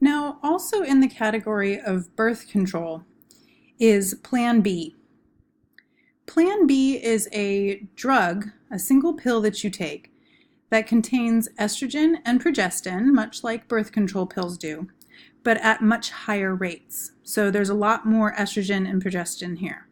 Now, also in the category of birth control is Plan B. Plan B is a drug, a single pill that you take, that contains estrogen and progestin, much like birth control pills do, but at much higher rates. So there's a lot more estrogen and progestin here.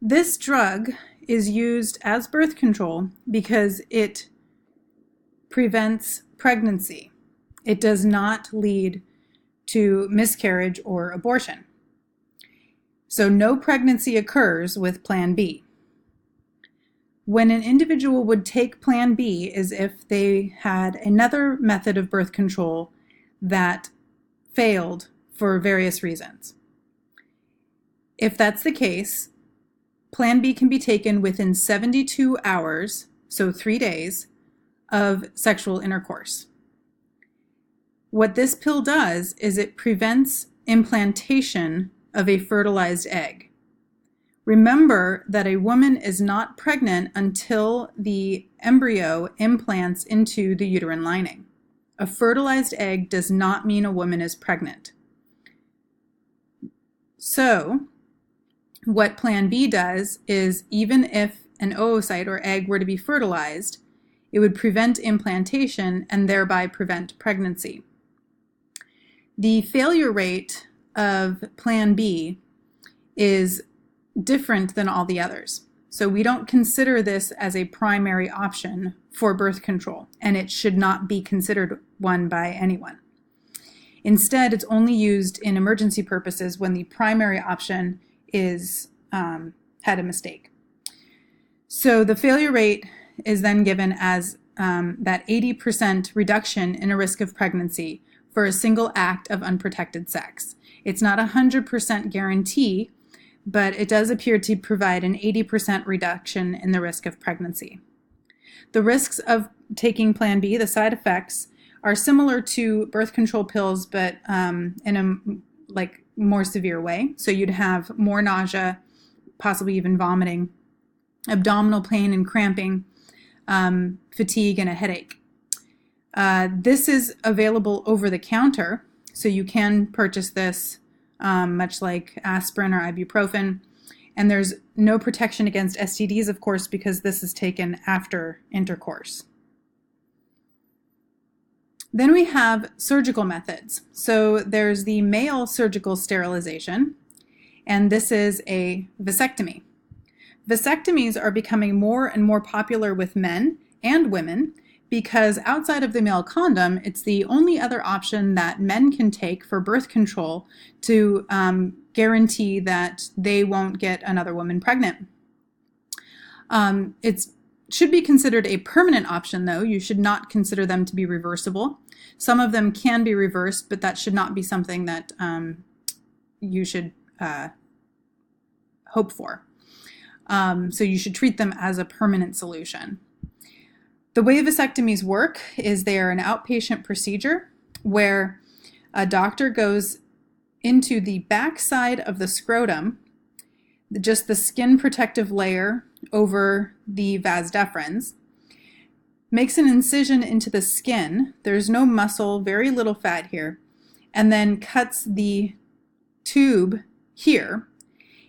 This drug is used as birth control because it prevents pregnancy. It does not lead to miscarriage or abortion. So no pregnancy occurs with Plan B. When an individual would take Plan B is if they had another method of birth control that failed for various reasons. If that's the case, Plan B can be taken within 72 hours, so 3 days, of sexual intercourse. What this pill does is it prevents implantation of a fertilized egg. Remember that a woman is not pregnant until the embryo implants into the uterine lining. A fertilized egg does not mean a woman is pregnant. So, what Plan B does is even if an oocyte or egg were to be fertilized, it would prevent implantation and thereby prevent pregnancy. The failure rate of Plan B is different than all the others. So we don't consider this as a primary option for birth control, and it should not be considered one by anyone. Instead, it's only used in emergency purposes when the primary option is had a mistake. So the failure rate is then given as that 80% reduction in a risk of pregnancy for a single act of unprotected sex. It's not a 100% guarantee, but it does appear to provide an 80% reduction in the risk of pregnancy. The risks of taking Plan B, the side effects, are similar to birth control pills, but in a more severe way. So you'd have more nausea, possibly even vomiting, abdominal pain and cramping, fatigue, and a headache. This is available over the counter, so you can purchase this much like aspirin or ibuprofen. And there's no protection against STDs, of course, because this is taken after intercourse. Then we have surgical methods. So there's the male surgical sterilization, and this is a vasectomy. Vasectomies are becoming more and more popular with men and women because outside of the male condom, it's the only other option that men can take for birth control to guarantee that they won't get another woman pregnant. It should be considered a permanent option, though. You should not consider them to be reversible. Some of them can be reversed, but that should not be something that you should hope for. So you should treat them as a permanent solution. The way vasectomies work is they are an outpatient procedure where a doctor goes into the backside of the scrotum, just the skin protective layer over the vas deferens, makes an incision into the skin. There's no muscle, very little fat here, and then cuts the tube here.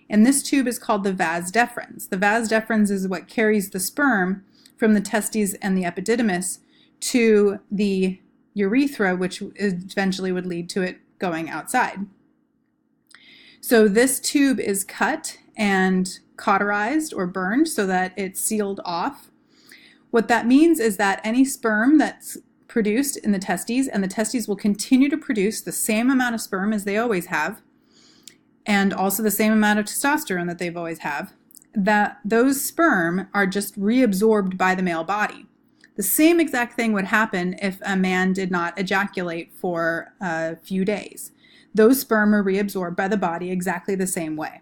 And this tube is called the vas deferens. The vas deferens is what carries the sperm from the testes and the epididymis to the urethra, which eventually would lead to it going outside. So this tube is cut and cauterized or burned so that it's sealed off. What that means is that any sperm that's produced in the testes, and the testes will continue to produce the same amount of sperm as they always have, and also the same amount of testosterone that they've always have, that those sperm are just reabsorbed by the male body. The same exact thing would happen if a man did not ejaculate for a few days. Those sperm are reabsorbed by the body exactly the same way.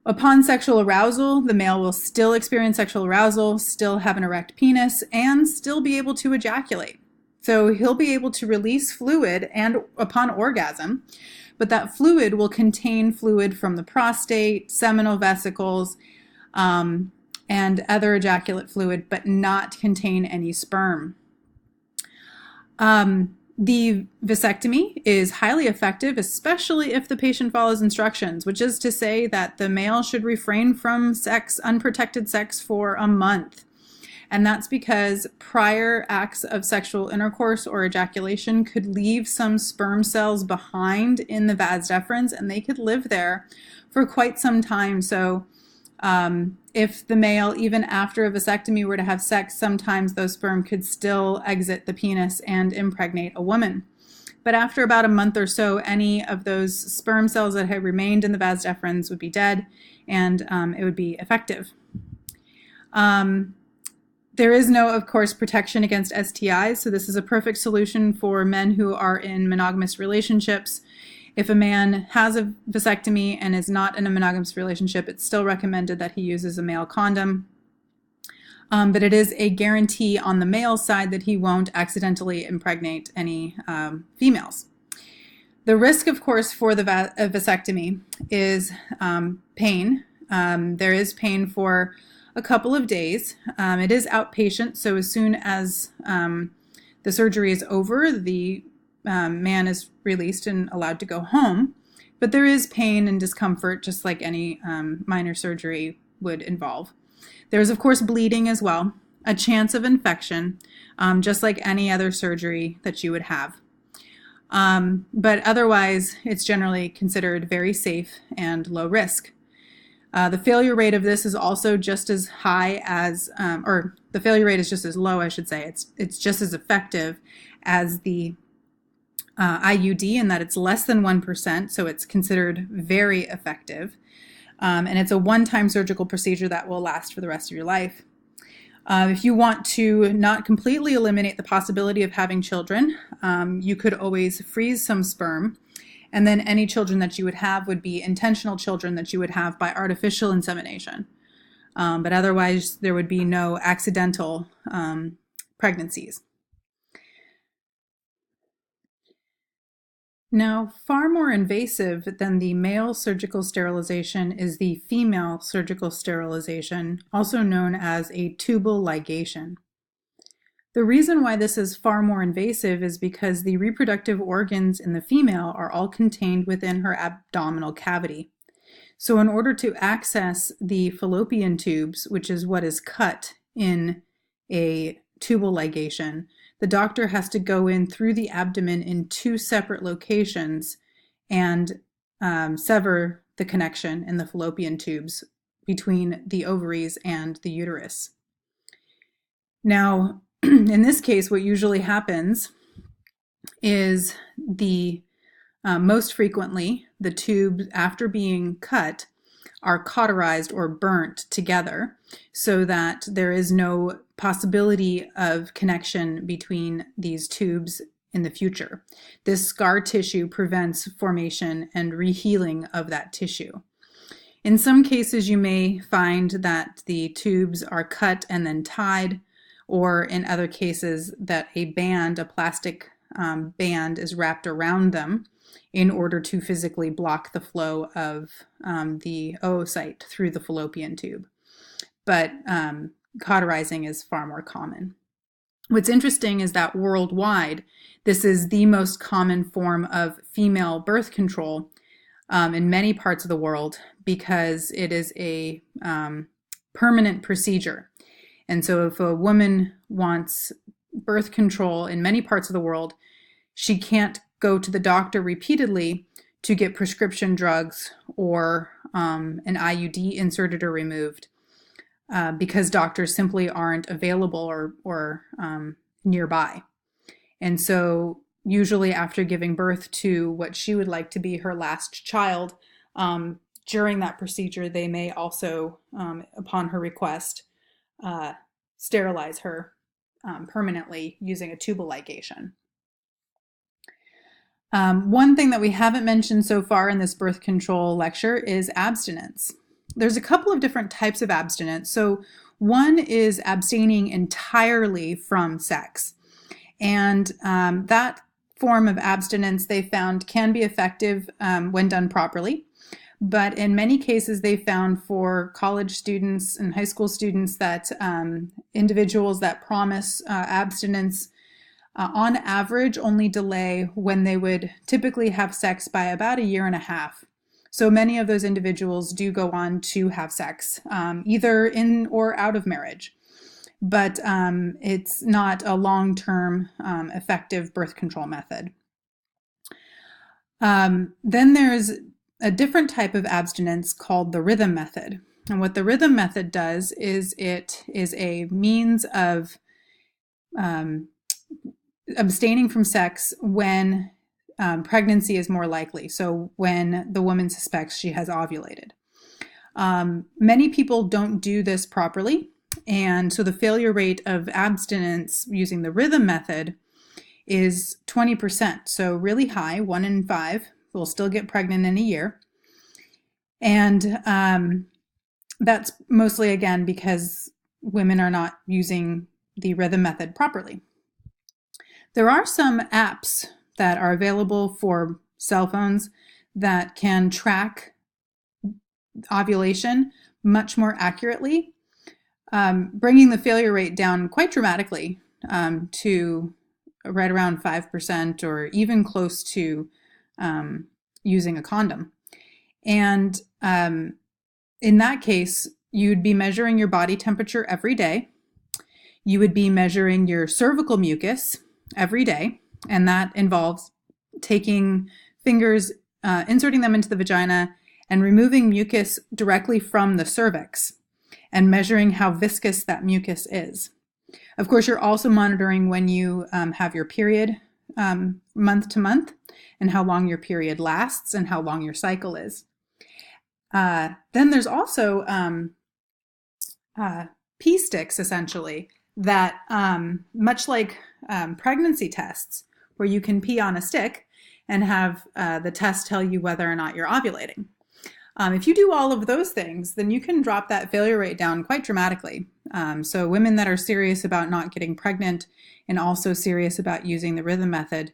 Upon sexual arousal, the male will still experience sexual arousal, still have an erect penis, and still be able to ejaculate. So he'll be able to release fluid and upon orgasm, but that fluid will contain fluid from the prostate, seminal vesicles, and other ejaculate fluid, but not contain any sperm. The vasectomy is highly effective, especially if the patient follows instructions, which is to say that the male should refrain from unprotected sex for a month. And that's because prior acts of sexual intercourse or ejaculation could leave some sperm cells behind in the vas deferens, and they could live there for quite some time. So if the male, even after a vasectomy, were to have sex, sometimes those sperm could still exit the penis and impregnate a woman. But after about a month or so, any of those sperm cells that had remained in the vas deferens would be dead, and it would be effective. There is no, of course, protection against STIs, so this is a perfect solution for men who are in monogamous relationships. If a man has a vasectomy and is not in a monogamous relationship, it's still recommended that he uses a male condom. But it is a guarantee on the male side that he won't accidentally impregnate any females. The risk, of course, for the vasectomy is pain. There is pain for a couple of days. It is outpatient, so as soon as the surgery is over, the man is released and allowed to go home, but there is pain and discomfort just like any minor surgery would involve. There's of course bleeding as well, a chance of infection, just like any other surgery that you would have. But otherwise, it's generally considered very safe and low risk. The failure rate of this is also just as high as, or the failure rate is just as low, I should say. It's just as effective as the IUD in that it's less than 1%, so it's considered very effective. And it's a one-time surgical procedure that will last for the rest of your life. If you want to not completely eliminate the possibility of having children, you could always freeze some sperm, and then any children that you would have would be intentional children that you would have by artificial insemination. But otherwise, there would be no accidental pregnancies. Now, far more invasive than the male surgical sterilization is the female surgical sterilization, also known as a tubal ligation. The reason why this is far more invasive is because the reproductive organs in the female are all contained within her abdominal cavity. So in order to access the fallopian tubes, which is what is cut in a tubal ligation, the doctor has to go in through the abdomen in two separate locations and sever the connection in the fallopian tubes between the ovaries and the uterus. Now, in this case, what usually happens is most frequently, the tubes, after being cut, are cauterized or burnt together so that there is no possibility of connection between these tubes in the future. This scar tissue prevents formation and rehealing of that tissue. In some cases, you may find that the tubes are cut and then tied, or in other cases that a plastic band is wrapped around them in order to physically block the flow of the oocyte through the fallopian tube. But cauterizing is far more common. What's interesting is that worldwide, this is the most common form of female birth control in many parts of the world because it is a permanent procedure. And so if a woman wants birth control in many parts of the world, she can't go to the doctor repeatedly to get prescription drugs or an IUD inserted or removed because doctors simply aren't available or nearby. And so usually after giving birth to what she would like to be her last child, during that procedure, they may also, upon her request, sterilize her permanently using a tubal ligation. One thing that we haven't mentioned so far in this birth control lecture is abstinence. There's a couple of different types of abstinence. So one is abstaining entirely from sex. And that form of abstinence they found can be effective when done properly. But in many cases, they found for college students and high school students that individuals that promise abstinence on average only delay when they would typically have sex by about a year and a half. So many of those individuals do go on to have sex, either in or out of marriage. But it's not a long-term effective birth control method. Then there's a different type of abstinence called the rhythm method. And what the rhythm method does is it is a means of abstaining from sex when pregnancy is more likely. So when the woman suspects she has ovulated. Many people don't do this properly. And so the failure rate of abstinence using the rhythm method is 20%. So really high, 1 in 5 will still get pregnant in a year. And that's mostly, again, because women are not using the rhythm method properly. There are some apps that are available for cell phones that can track ovulation much more accurately, bringing the failure rate down quite dramatically to right around 5% or even close to using a condom. And in that case, you'd be measuring your body temperature every day. You would be measuring your cervical mucus every day, and that involves taking fingers, inserting them into the vagina, and removing mucus directly from the cervix, and measuring how viscous that mucus is. Of course, you're also monitoring when you have your period month to month, and how long your period lasts, and how long your cycle is. Then there's also pee sticks, essentially, that much like pregnancy tests, where you can pee on a stick and have the test tell you whether or not you're ovulating. If you do all of those things, then you can drop that failure rate down quite dramatically. So women that are serious about not getting pregnant and also serious about using the rhythm method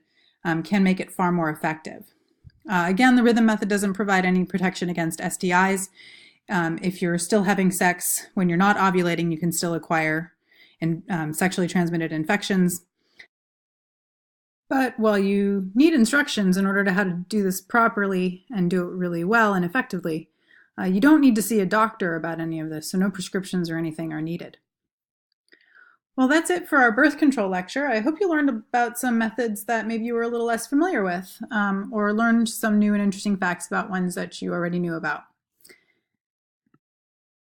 can make it far more effective. Again, the rhythm method doesn't provide any protection against STIs. If you're still having sex when you're not ovulating, you can still acquire sexually transmitted infections. But while you need instructions in order to how to do this properly and do it really well and effectively, you don't need to see a doctor about any of this, so no prescriptions or anything are needed. Well, that's it for our birth control lecture. I hope you learned about some methods that maybe you were a little less familiar with, or learned some new and interesting facts about ones that you already knew about.